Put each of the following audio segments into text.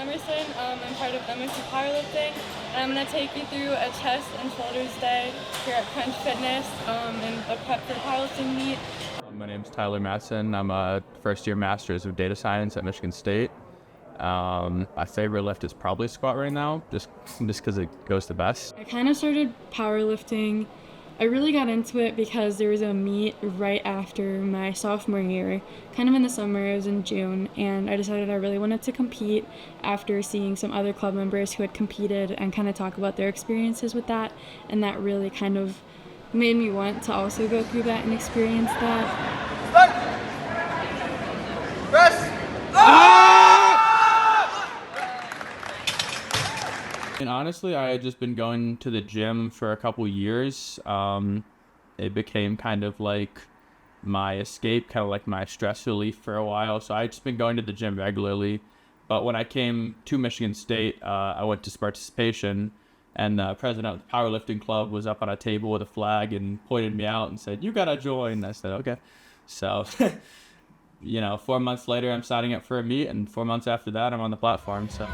Emerson. I'm part of Emerson powerlifting, and I'm going to take you through a chest and shoulders day here at Crunch Fitness and a prep for powerlifting meet. My name's Matson. I'm a first-year master's of data science at Michigan State. My favorite lift is probably squat right now, just because it goes the best. I kind of started powerlifting. I really got into it because there was a meet right after my sophomore year, kind of in the summer. It was in June, and I decided I really wanted to compete after seeing some other club members who had competed and kind of talk about their experiences with that, and that really kind of made me want to also go through that and experience that. Start! Press! And honestly, I had just been going to the gym for a couple years. It became kind of like my escape, kind of like my stress relief for a while. So I just been going to the gym regularly. But when I came to Michigan State, I went to participation, and the president of the powerlifting club was up on a table with a flag and pointed me out and said, "You gotta join." I said, "Okay." So, 4 months later, I'm signing up for a meet, and 4 months after that, I'm on the platform. So.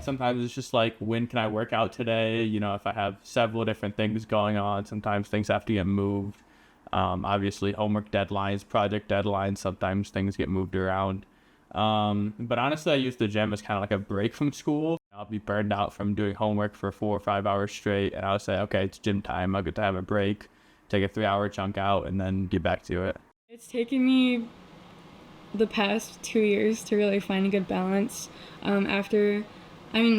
Sometimes it's just like, when can I work out today? If I have several different things going on, sometimes things have to get moved. Obviously, homework deadlines, project deadlines, sometimes things get moved around. But honestly, I use the gym as kind of like a break from school. I'll be burned out from doing homework for 4 or 5 hours straight, and I'll say, okay, it's gym time. I'll get to have a break, take a 3-hour chunk out, and then get back to it. It's taken me the past 2 years to really find a good balance.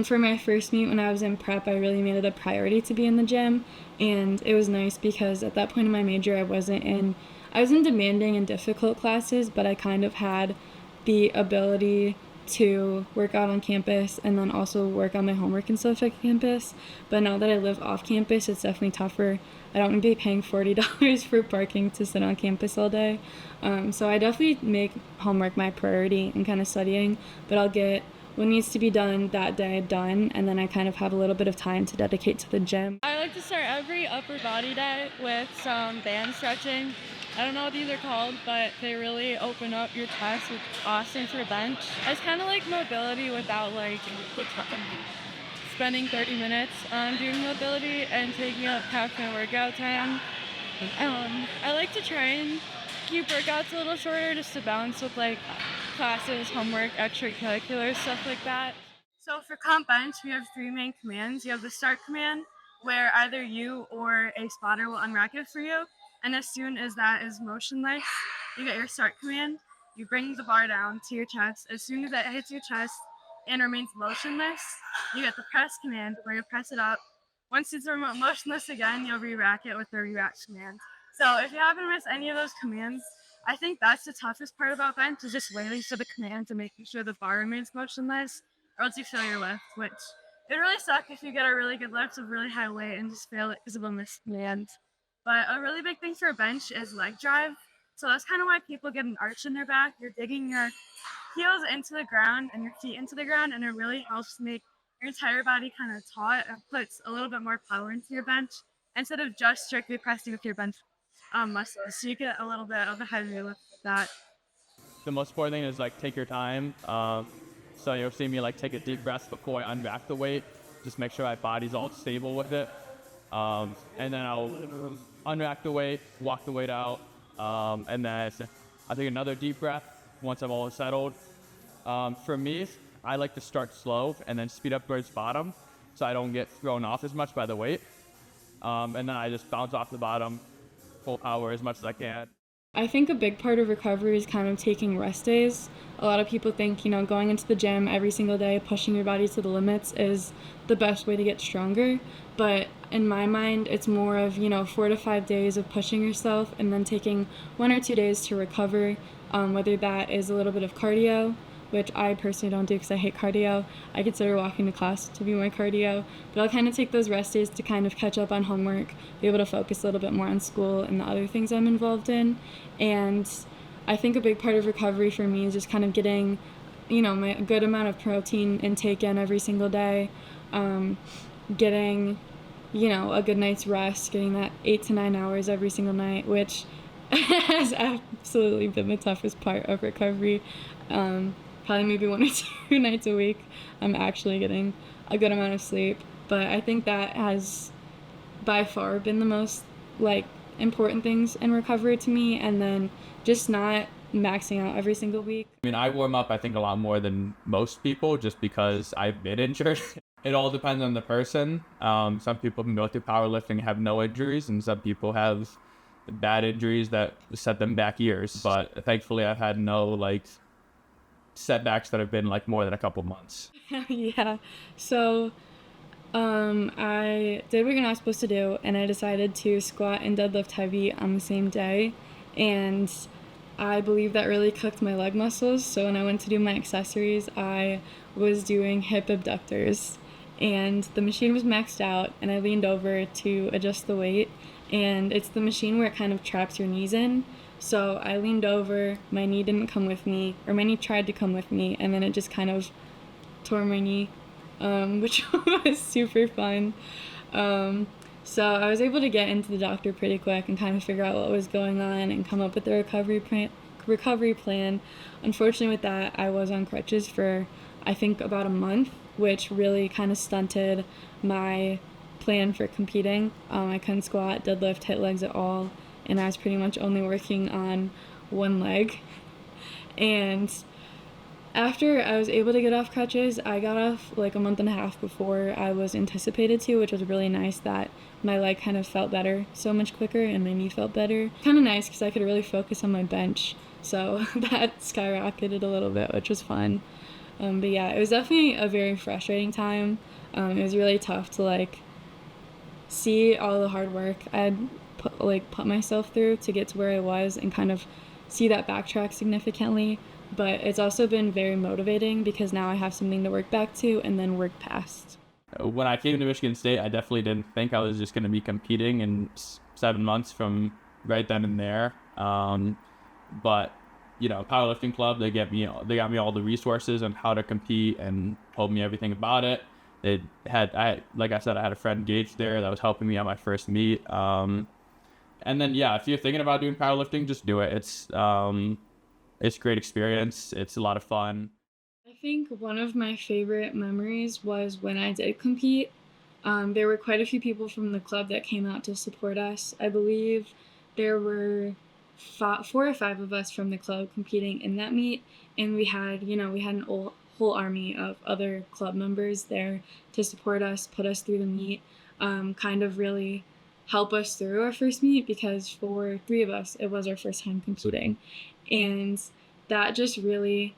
For my first meet when I was in prep, I really made it a priority to be in the gym, and it was nice because at that point in my major, I was in demanding and difficult classes, but I kind of had the ability to work out on campus and then also work on my homework and stuff at campus. But now that I live off campus, it's definitely tougher. I don't want to be paying $40 for parking to sit on campus all day. So I definitely make homework my priority and kind of studying, but I'll get what needs to be done that day done, and then I kind of have a little bit of time to dedicate to the gym. I like to start every upper body day with some band stretching. I don't know what these are called, but they really open up your chest, which is awesome for bench. It's kind of like mobility without spending 30 minutes on doing mobility and taking up half my workout time. I like to try and keep workouts a little shorter just to balance with classes, homework, extracurricular, stuff like that. So for comp bench, we have 3 main commands. You have the start command, where either you or a spotter will unrack it for you. And as soon as that is motionless, you get your start command. You bring the bar down to your chest. As soon as that hits your chest and remains motionless, you get the press command, where you press it up. Once it's motionless again, you'll re-rack it with the re-rack command. So if you happen to miss any of those commands, I think that's the toughest part about bench, is just waiting for the command and making sure the bar remains motionless, or else you fail your lift, which it really sucks if you get a really good lift of really high weight and just fail it because of a missed command. But a really big thing for a bench is leg drive. So that's kind of why people get an arch in their back. You're digging your heels into the ground and your feet into the ground, and it really helps make your entire body kind of taut and puts a little bit more power into your bench instead of just strictly pressing with your bench muscles. So you get a little bit of a heavier lift with that. The most important thing is take your time. So you'll see me take a deep breath before I unrack the weight. Just make sure my body's all stable with it. And then I'll unrack the weight, walk the weight out, and then I'll take another deep breath once I'm all settled. For me, I like to start slow and then speed up towards bottom so I don't get thrown off as much by the weight. And then I just bounce off the bottom, full power as much as I can. I think a big part of recovery is kind of taking rest days. A lot of people think, going into the gym every single day, pushing your body to the limits is the best way to get stronger. But in my mind, it's more of, 4 to 5 days of pushing yourself and then taking 1 or 2 days to recover, whether that is a little bit of cardio, which I personally don't do because I hate cardio. I consider walking to class to be my cardio. But I'll kind of take those rest days to kind of catch up on homework, be able to focus a little bit more on school and the other things I'm involved in. And I think a big part of recovery for me is just kind of getting my good amount of protein intake in every single day, getting, a good night's rest, getting that 8 to 9 hours every single night, which has absolutely been the toughest part of recovery. Probably maybe 1 or 2 nights a week I'm actually getting a good amount of sleep, but I think that has by far been the most important things in recovery to me, and then just not maxing out every single week. I mean, I warm up, I think, a lot more than most people just because I've been injured. It all depends on the person. Some people can go through powerlifting and have no injuries, and some people have bad injuries that set them back years. But thankfully, I've had no setbacks that have been more than a couple months. Yeah. So I did what you're not supposed to do, and I decided to squat and deadlift heavy on the same day, and I believe that really cooked my leg muscles. So when I went to do my accessories, I was doing hip abductors, and the machine was maxed out, and I leaned over to adjust the weight, and it's the machine where it kind of traps your knees in. So I leaned over, my knee didn't come with me, or my knee tried to come with me, and then it just kind of tore my knee, which was super fun. So I was able to get into the doctor pretty quick and kind of figure out what was going on and come up with the recovery plan. Unfortunately with that, I was on crutches for I think about a month, which really kind of stunted my plan for competing. I couldn't squat, deadlift, hit legs at all, and I was pretty much only working on one leg. And after I was able to get off crutches, I got off a month and a half before I was anticipated to, which was really nice that my leg kind of felt better so much quicker and my knee felt better. Kind of nice because I could really focus on my bench, so that skyrocketed a little bit, which was fun. But yeah, it was definitely a very frustrating time. It was really tough to see all the hard work I'd put myself through to get to where I was and kind of see that backtrack significantly. But it's also been very motivating because now I have something to work back to and then work past. When I came to Michigan State, I definitely didn't think I was just going to be competing in 7 months from right then and there. But powerlifting club, they got me all the resources on how to compete and told me everything about it. Like I said, I had a friend Gage there that was helping me on my first meet. And then if you're thinking about doing powerlifting, just do it. It's a great experience. It's a lot of fun. I think one of my favorite memories was when I did compete. There were quite a few people from the club that came out to support us. I believe there were 4 or 5 of us from the club competing in that meet, and we had an whole army of other club members there to support us, put us through the meet, kind of really help us through our first meet, because for 3 of us, it was our first time competing. And that just really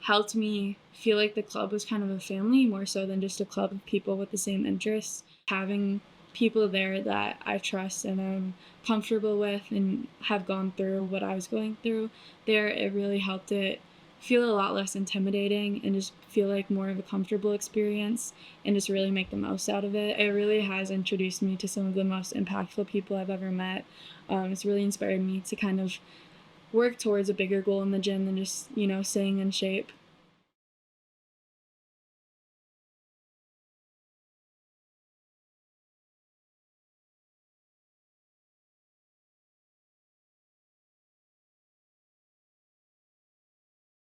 helped me feel like the club was kind of a family, more so than just a club of people with the same interests. Having people there that I trust and I'm comfortable with and have gone through what I was going through there, it really helped it feel a lot less intimidating and just feel like more of a comfortable experience and just really make the most out of it. It really has introduced me to some of the most impactful people I've ever met. It's really inspired me to kind of work towards a bigger goal in the gym than just, staying in shape.